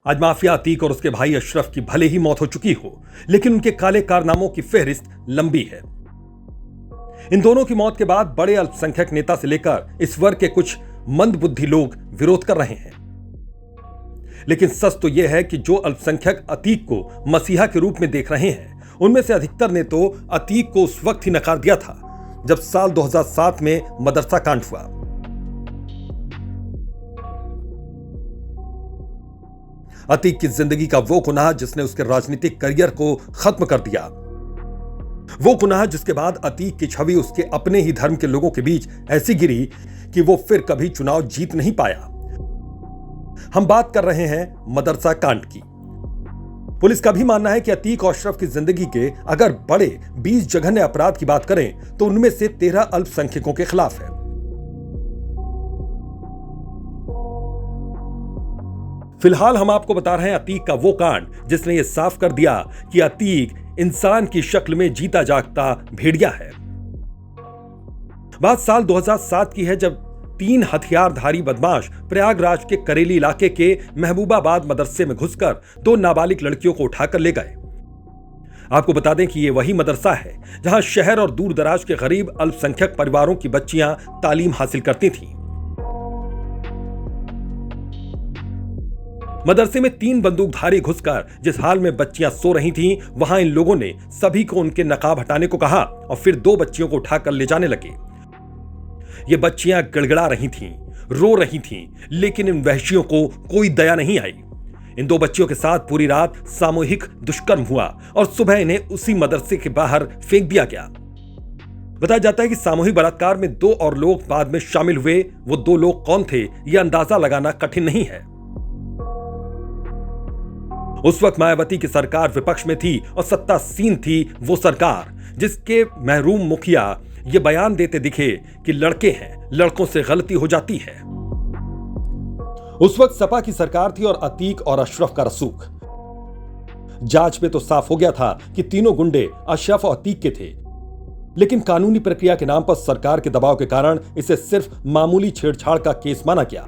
आज माफिया अतीक और उसके भाई अशरफ की भले ही मौत हो चुकी हो, लेकिन उनके काले कारनामों की फेहरिस्त लंबी है। इन दोनों की मौत के बाद बड़े अल्पसंख्यक नेता से लेकर इस वर्ग के कुछ मंदबुद्धि लोग विरोध कर रहे हैं। लेकिन सच तो यह है कि जो अल्पसंख्यक अतीक को मसीहा के रूप में देख रहे हैं, उनमें से अधिकतर ने तो अतीक को उस वक्त ही नकार दिया था जब साल 2007 में मदरसा कांड हुआ। अतीक की जिंदगी का वो गुनाह जिसने उसके राजनीतिक करियर को खत्म कर दिया, वो गुनाह जिसके बाद अतीक की छवि उसके अपने ही धर्म के लोगों के बीच ऐसी गिरी कि वो फिर कभी चुनाव जीत नहीं पाया। हम बात कर रहे हैं मदरसा कांड की। पुलिस का भी मानना है कि अतीक और अशरफ की जिंदगी के अगर बड़े 20 जघन्य अपराध की बात करें तो उनमें से 13 अल्पसंख्यकों के खिलाफ है। फिलहाल हम आपको बता रहे हैं अतीक का वो कांड जिसने ये साफ कर दिया कि अतीक इंसान की शक्ल में जीता जागता भेड़िया है। बात साल 2007 की है जब 3 हथियारधारी बदमाश प्रयागराज के करेली इलाके के महबूबाबाद मदरसे में घुसकर 2 नाबालिग लड़कियों को उठाकर ले गए। आपको बता दें कि यह वही मदरसा है जहां शहर और दूर दराज के गरीब अल्पसंख्यक परिवारों की बच्चियां तालीम हासिल करती थीं। मदरसे में 3 बंदूकधारी घुसकर जिस हाल में बच्चियां सो रही थीं, वहां इन लोगों ने सभी को उनके नकाब हटाने को कहा और फिर 2 बच्चियों को उठाकर ले जाने लगे। ये बच्चियां गिड़गिड़ा रही थीं, रो रही थीं, लेकिन इन वहशियों को कोई दया नहीं आई। इन 2 बच्चियों के साथ पूरी रात सामूहिक दुष्कर्म हुआ और सुबह इन्हें उसी मदरसे के बाहर फेंक दिया गया। बताया जाता है कि सामूहिक बलात्कार में 2 और लोग बाद में शामिल हुए। वो 2 लोग कौन थे, यह अंदाजा लगाना कठिन नहीं है। उस वक्त मायावती की सरकार विपक्ष में थी और सत्तासीन थी वो सरकार जिसके महरूम मुखिया ये बयान देते दिखे कि लड़के हैं, लड़कों से गलती हो जाती है। उस वक्त सपा की सरकार थी और अतीक और अशरफ का रसूख। जांच में तो साफ हो गया था कि तीनों गुंडे अशरफ और अतीक के थे, लेकिन कानूनी प्रक्रिया के नाम पर सरकार के दबाव के कारण इसे सिर्फ मामूली छेड़छाड़ का केस माना गया।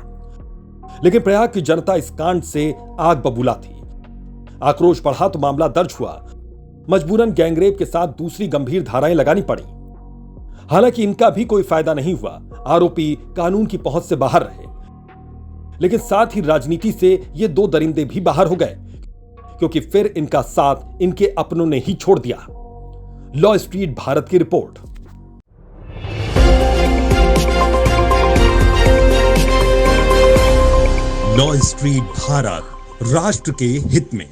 लेकिन प्रयाग की जनता इस कांड से आग बबूला थी। आक्रोश बढ़ा तो मामला दर्ज हुआ। मजबूरन गैंगरेप के साथ दूसरी गंभीर धाराएं लगानी पड़ी। हालांकि इनका भी कोई फायदा नहीं हुआ। आरोपी कानून की पहुंच से बाहर रहे, लेकिन साथ ही राजनीति से ये 2 दरिंदे भी बाहर हो गए, क्योंकि फिर इनका साथ इनके अपनों ने ही छोड़ दिया। लॉ स्ट्रीट भारत की रिपोर्ट। लॉ स्ट्रीट भारत, राष्ट्र के हित में।